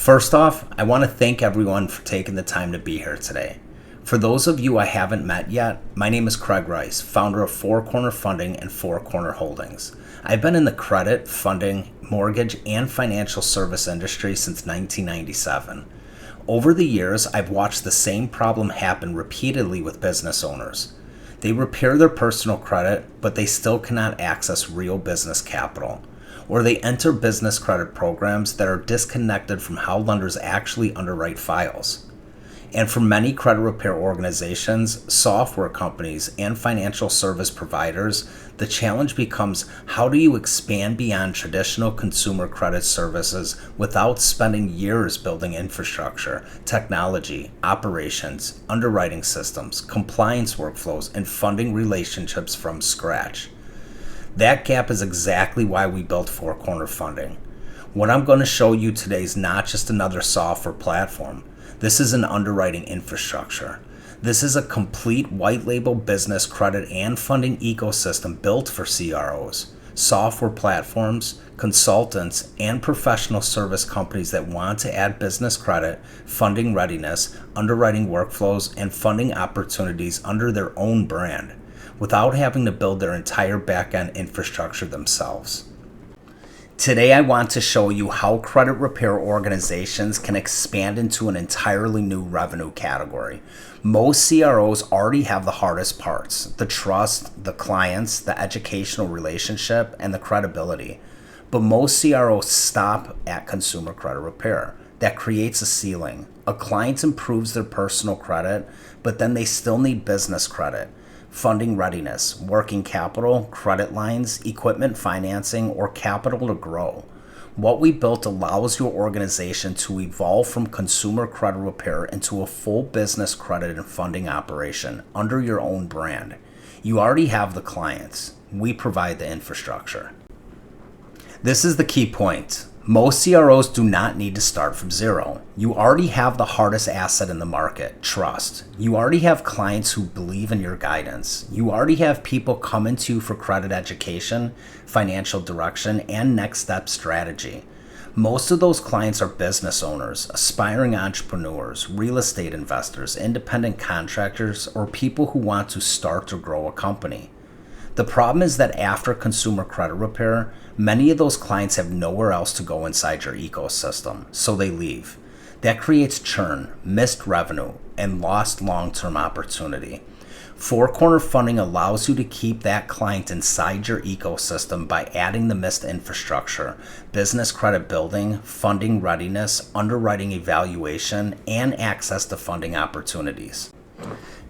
First off, I want to thank everyone for taking the time to be here today. For those of you I haven't met yet, my name is Craig Rice, founder of Four Corner Funding and Four Corner Holdings. I've been in the credit, funding, mortgage, and financial service industry since 1997. Over the years, I've watched the same problem happen repeatedly with business owners. They repair their personal credit, but they still cannot access real business capital. Or they enter business credit programs that are disconnected from how lenders actually underwrite files. And for many credit repair organizations, software companies, and financial service providers, the challenge becomes how do you expand beyond traditional consumer credit services without spending years building infrastructure, technology, operations, underwriting systems, compliance workflows, and funding relationships from scratch. That gap is exactly why we built Four Corner Funding. What I'm going to show you today is not just another software platform. This is an underwriting infrastructure. This is a complete white label business credit and funding ecosystem built for CROs, software platforms, consultants, and professional service companies that want to add business credit, funding readiness, underwriting workflows, and funding opportunities under their own brand, without having to build their entire back-end infrastructure themselves. Today I want to show you how credit repair organizations can expand into an entirely new revenue category. Most CROs already have the hardest parts: the trust, the clients, the educational relationship, and the credibility. But most CROs stop at consumer credit repair. That creates a ceiling. A client improves their personal credit, but then they still need business credit, funding readiness, working capital, credit lines, equipment financing, or capital to grow. What we built allows your organization to evolve from consumer credit repair into a full business credit and funding operation under your own brand. You already have the clients. We provide the infrastructure. This is the key point. Most CROs do not need to start from zero. You already have the hardest asset in the market, trust. You already have clients who believe in your guidance. You already have people coming to you for credit education, financial direction, and next step strategy. Most of those clients are business owners, aspiring entrepreneurs, real estate investors, independent contractors, or people who want to start or grow a company. The problem is that after consumer credit repair, many of those clients have nowhere else to go inside your ecosystem, so they leave. That creates churn, missed revenue, and lost long-term opportunity. Four Corner Funding allows you to keep that client inside your ecosystem by adding the missed infrastructure, business credit building, funding readiness, underwriting evaluation, and access to funding opportunities.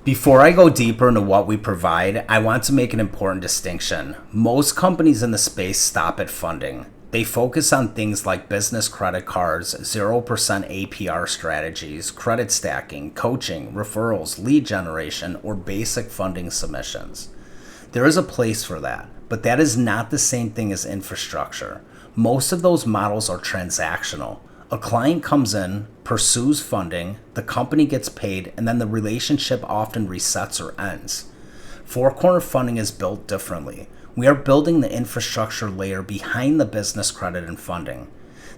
Before I go deeper into what we provide, I want to make an important distinction. Most companies in the space stop at funding. They focus on things like business credit cards, 0% APR strategies, credit stacking, coaching, referrals, lead generation, or basic funding submissions. There is a place for that, but that is not the same thing as infrastructure. Most of those models are transactional. A client comes in, pursues funding, the company gets paid, and then the relationship often resets or ends. Four Corner Funding is built differently. We are building the infrastructure layer behind the business credit and funding.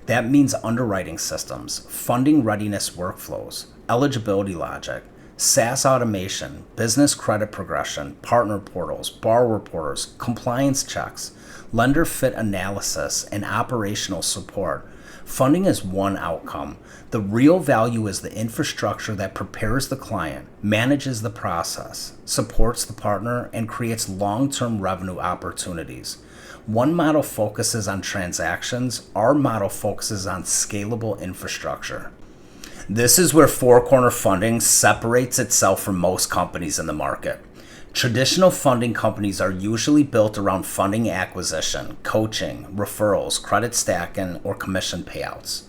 That means underwriting systems, funding readiness workflows, eligibility logic, SaaS automation, business credit progression, partner portals, borrower portals, compliance checks, lender fit analysis, and operational support. Funding is one outcome. The real value is the infrastructure that prepares the client, manages the process, supports the partner, and creates long-term revenue opportunities. One model focuses on transactions. Our model focuses on scalable infrastructure. This is where Four Corner Funding separates itself from most companies in the market. Traditional funding companies are usually built around funding acquisition, coaching, referrals, credit stacking, or commission payouts.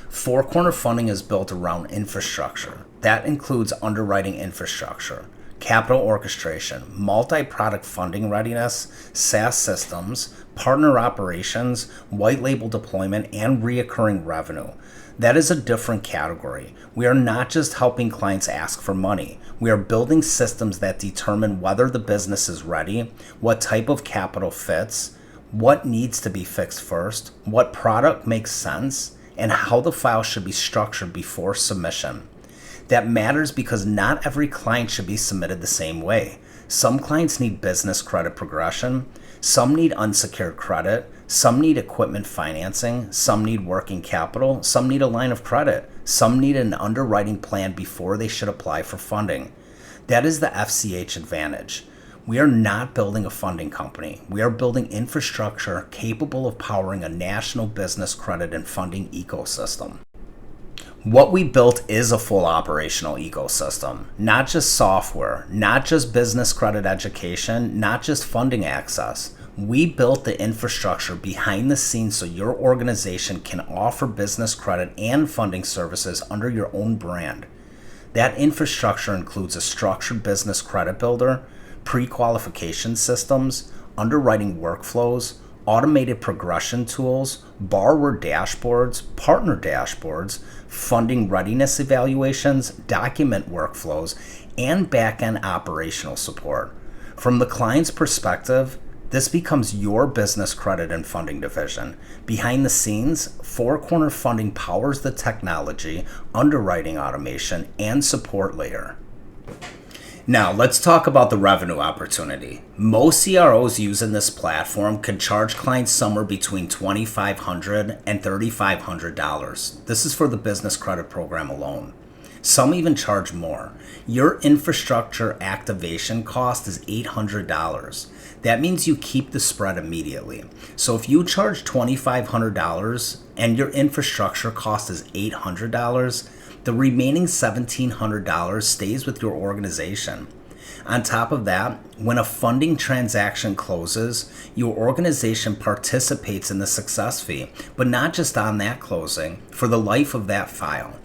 Four Corner Funding is built around infrastructure. That includes underwriting infrastructure, capital orchestration, multi-product funding readiness, SaaS systems, partner operations, white label deployment, and reoccurring revenue. That is a different category. We are not just helping clients ask for money. We are building systems that determine whether the business is ready, what type of capital fits, what needs to be fixed first, what product makes sense, and how the file should be structured before submission. That matters because not every client should be submitted the same way. Some clients need business credit progression, some need unsecured credit, some need equipment financing, some need working capital, some need a line of credit, some need an underwriting plan before they should apply for funding. That is the FCH advantage. We are not building a funding company. We are building infrastructure capable of powering a national business credit and funding ecosystem. What we built is a full operational ecosystem, not just software, not just business credit education, not just funding access. We built the infrastructure behind the scenes so your organization can offer business credit and funding services under your own brand. That infrastructure includes a structured business credit builder, pre-qualification systems, underwriting workflows, automated progression tools, borrower dashboards, partner dashboards, funding readiness evaluations, document workflows, and back-end operational support. From the client's perspective, this becomes your business credit and funding division. Behind the scenes, Four Corner Funding powers the technology, underwriting automation, and support layer. Now, let's talk about the revenue opportunity. Most CROs using this platform can charge clients somewhere between $2,500 and $3,500. This is for the business credit program alone. Some even charge more. Your infrastructure activation cost is $800. That means you keep the spread immediately. So if you charge $2,500 and your infrastructure cost is $800, the remaining $1,700 stays with your organization. On top of that, when a funding transaction closes, your organization participates in the success fee, but not just on that closing, for the life of that file.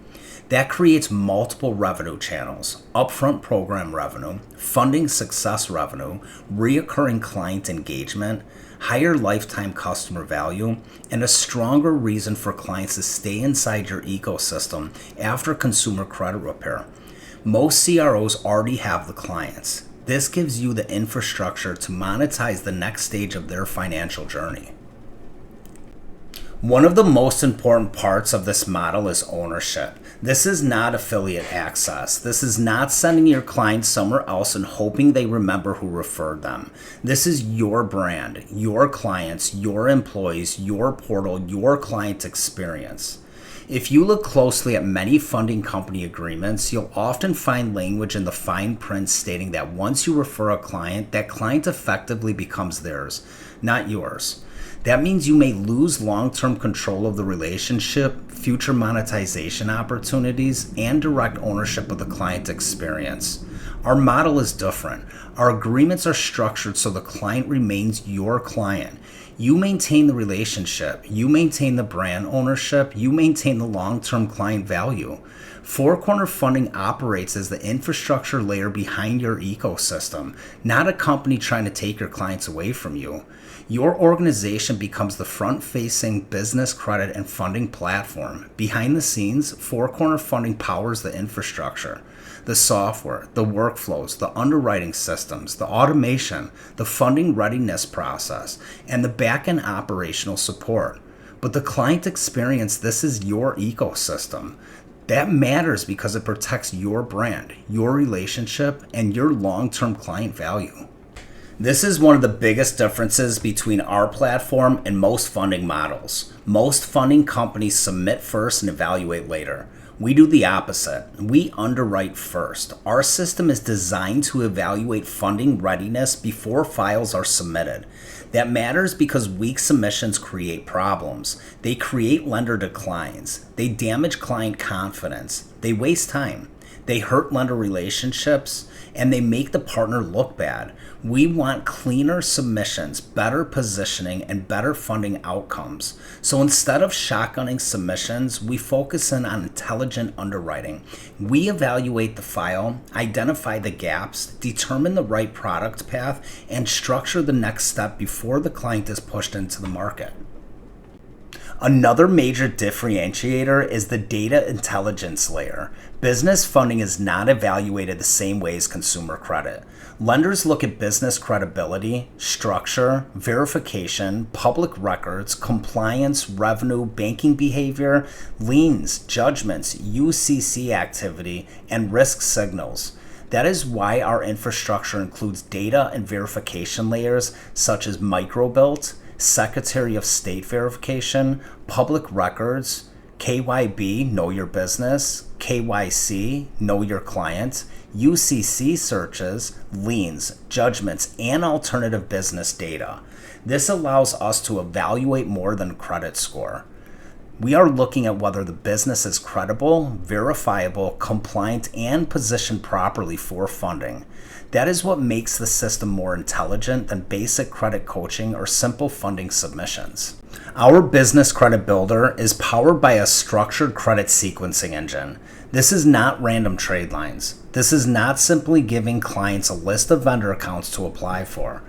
That creates multiple revenue channels: upfront program revenue, funding success revenue, reoccurring client engagement, higher lifetime customer value, and a stronger reason for clients to stay inside your ecosystem after consumer credit repair. Most CROs already have the clients. This gives you the infrastructure to monetize the next stage of their financial journey. One of the most important parts of this model is ownership. This is not affiliate access. This is not sending your clients somewhere else and hoping they remember who referred them. This is your brand, your clients, your employees, your portal, your client experience. If you look closely at many funding company agreements, you'll often find language in the fine print stating that once you refer a client, that client effectively becomes theirs, not yours. That means you may lose long-term control of the relationship, future monetization opportunities, and direct ownership of the client experience. Our model is different. Our agreements are structured so the client remains your client. You maintain the relationship, you maintain the brand ownership, you maintain the long-term client value. Four Corner Funding operates as the infrastructure layer behind your ecosystem, not a company trying to take your clients away from you. Your organization becomes the front-facing business credit and funding platform. Behind the scenes, Four Corner Funding powers the infrastructure, the software, the workflows, the underwriting systems, the automation, the funding readiness process, and the back-end operational support. But the client experience, this is your ecosystem. That matters because it protects your brand, your relationship, and your long-term client value. This is one of the biggest differences between our platform and most funding models. Most funding companies submit first and evaluate later. We do the opposite. We underwrite first. Our system is designed to evaluate funding readiness before files are submitted. That matters because weak submissions create problems. They create lender declines. They damage client confidence. They waste time. They hurt lender relationships, and they make the partner look bad. We want cleaner submissions, better positioning, and better funding outcomes. So instead of shotgunning submissions, we focus in on intelligent underwriting. We evaluate the file, identify the gaps, determine the right product path, and structure the next step before the client is pushed into the market. Another major differentiator is the data intelligence layer. Business funding is not evaluated the same way as consumer credit. Lenders look at business credibility, structure, verification, public records, compliance, revenue, banking behavior, liens, judgments, UCC activity, and risk signals. That is why our infrastructure includes data and verification layers such as microbilt, Secretary of State verification, public records, KYB, know your business, KYC, know your client, UCC searches, liens, judgments, and alternative business data. This allows us to evaluate more than credit score. We are looking at whether the business is credible, verifiable, compliant, and positioned properly for funding. That is what makes the system more intelligent than basic credit coaching or simple funding submissions. Our business credit builder is powered by a structured credit sequencing engine. This is not random trade lines. This is not simply giving clients a list of vendor accounts to apply for.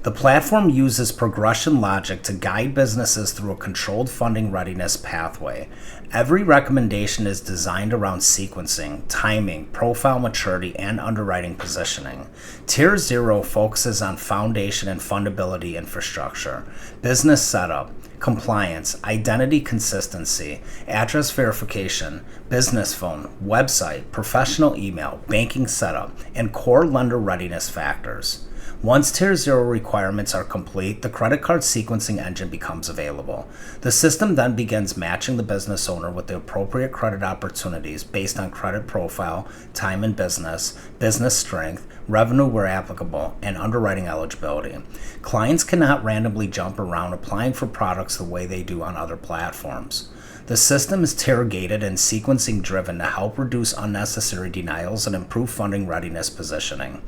The platform uses progression logic to guide businesses through a controlled funding readiness pathway. Every recommendation is designed around sequencing, timing, profile maturity, and underwriting positioning. Tier 0 focuses on foundation and fundability infrastructure, business setup, compliance, identity consistency, address verification, business phone, website, professional email, banking setup, and core lender readiness factors. Once Tier 0 requirements are complete, the credit card sequencing engine becomes available. The system then begins matching the business owner with the appropriate credit opportunities based on credit profile, time in business, business strength, revenue where applicable, and underwriting eligibility. Clients cannot randomly jump around applying for products the way they do on other platforms. The system is tier-gated and sequencing driven to help reduce unnecessary denials and improve funding readiness positioning.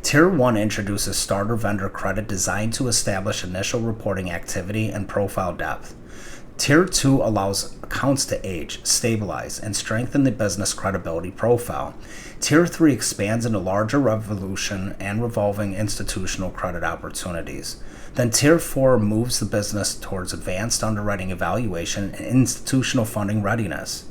Tier 1 introduces starter vendor credit designed to establish initial reporting activity and profile depth. Tier 2 allows accounts to age, stabilize, and strengthen the business credibility profile. Tier 3 expands into larger resolution and revolving institutional credit opportunities. Then Tier 4 moves the business towards advanced underwriting evaluation and institutional funding readiness.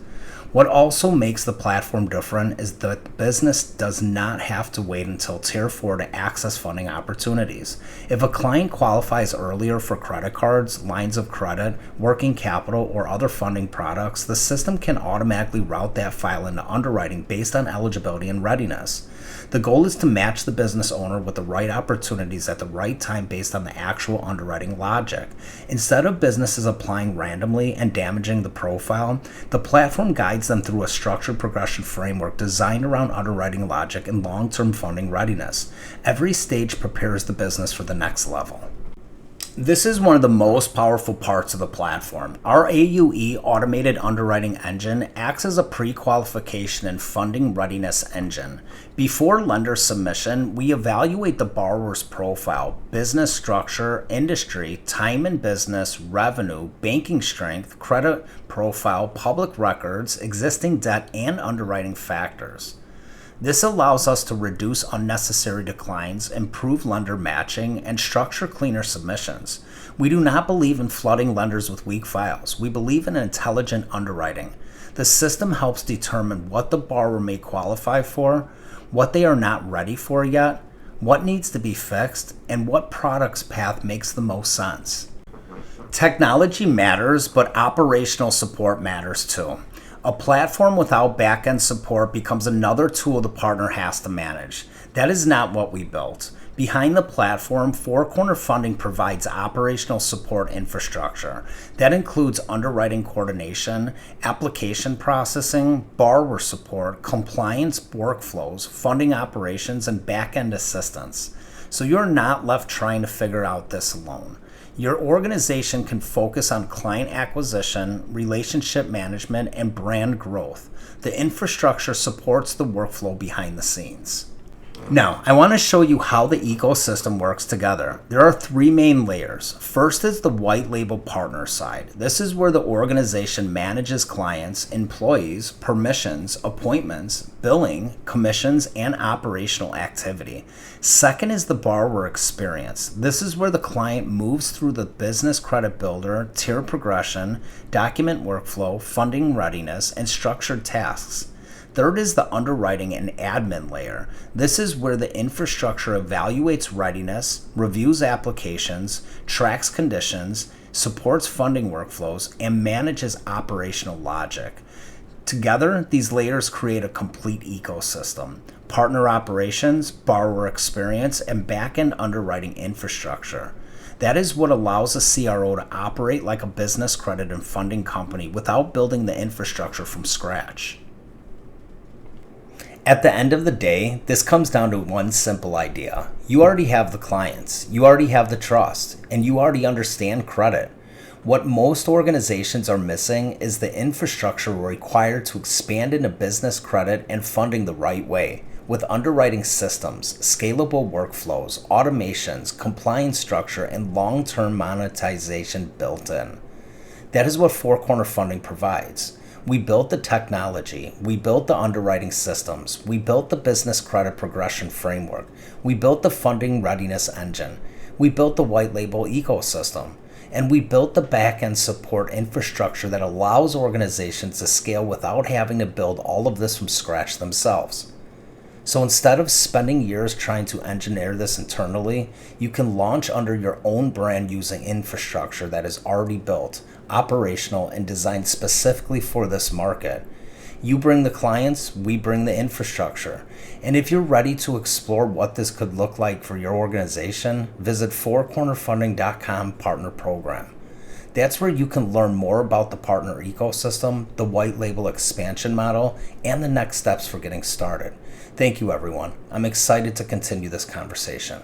What also makes the platform different is that the business does not have to wait until Tier 4 to access funding opportunities. If a client qualifies earlier for credit cards, lines of credit, working capital, or other funding products, the system can automatically route that file into underwriting based on eligibility and readiness. The goal is to match the business owner with the right opportunities at the right time based on the actual underwriting logic. Instead of businesses applying randomly and damaging the profile, the platform guides them through a structured progression framework designed around underwriting logic and long-term funding readiness. Every stage prepares the business for the next level. This is one of the most powerful parts of the platform. Our AUE automated underwriting engine acts as a pre-qualification and funding readiness engine. Before lender submission, we evaluate the borrower's profile, business structure, industry, time in business, revenue, banking strength, credit profile, public records, existing debt, and underwriting factors. This allows us to reduce unnecessary declines, improve lender matching, and structure cleaner submissions. We do not believe in flooding lenders with weak files. We believe in intelligent underwriting. The system helps determine what the borrower may qualify for, what they are not ready for yet, what needs to be fixed, and what product's path makes the most sense. Technology matters, but operational support matters too. A platform without back-end support becomes another tool the partner has to manage. That is not what we built. Behind the platform, Four Corner Funding provides operational support infrastructure. That includes underwriting coordination, application processing, borrower support, compliance workflows, funding operations, and back-end assistance. So you're not left trying to figure out this alone. Your organization can focus on client acquisition, relationship management, and brand growth. The infrastructure supports the workflow behind the scenes. Now, I want to show you how the ecosystem works together. There are three main layers. First is the white label partner side. This is where the organization manages clients, employees, permissions, appointments, billing, commissions, and operational activity. Second is the borrower experience. This is where the client moves through the business credit builder, tier progression, document workflow, funding readiness, and structured tasks. Third is the underwriting and admin layer. This is where the infrastructure evaluates readiness, reviews applications, tracks conditions, supports funding workflows, and manages operational logic. Together, these layers create a complete ecosystem: partner operations, borrower experience, and back-end underwriting infrastructure. That is what allows a CRO to operate like a business credit and funding company without building the infrastructure from scratch. At the end of the day, this comes down to one simple idea. You already have the clients, you already have the trust, and you already understand credit. What most organizations are missing is the infrastructure required to expand into business credit and funding the right way, with underwriting systems, scalable workflows, automations, compliance structure, and long-term monetization built in. That is what Four Corner Funding provides. We built the technology, we built the underwriting systems, we built the business credit progression framework, we built the funding readiness engine, we built the white label ecosystem, and we built the back-end support infrastructure that allows organizations to scale without having to build all of this from scratch themselves. So instead of spending years trying to engineer this internally, you can launch under your own brand using infrastructure that is already built, operational, and designed specifically for this market. You bring the clients, we bring the infrastructure. And if you're ready to explore what this could look like for your organization, visit fourcornerfunding.com partner program. That's where you can learn more about the partner ecosystem, the white label expansion model, and the next steps for getting started. Thank you, everyone. I'm excited to continue this conversation.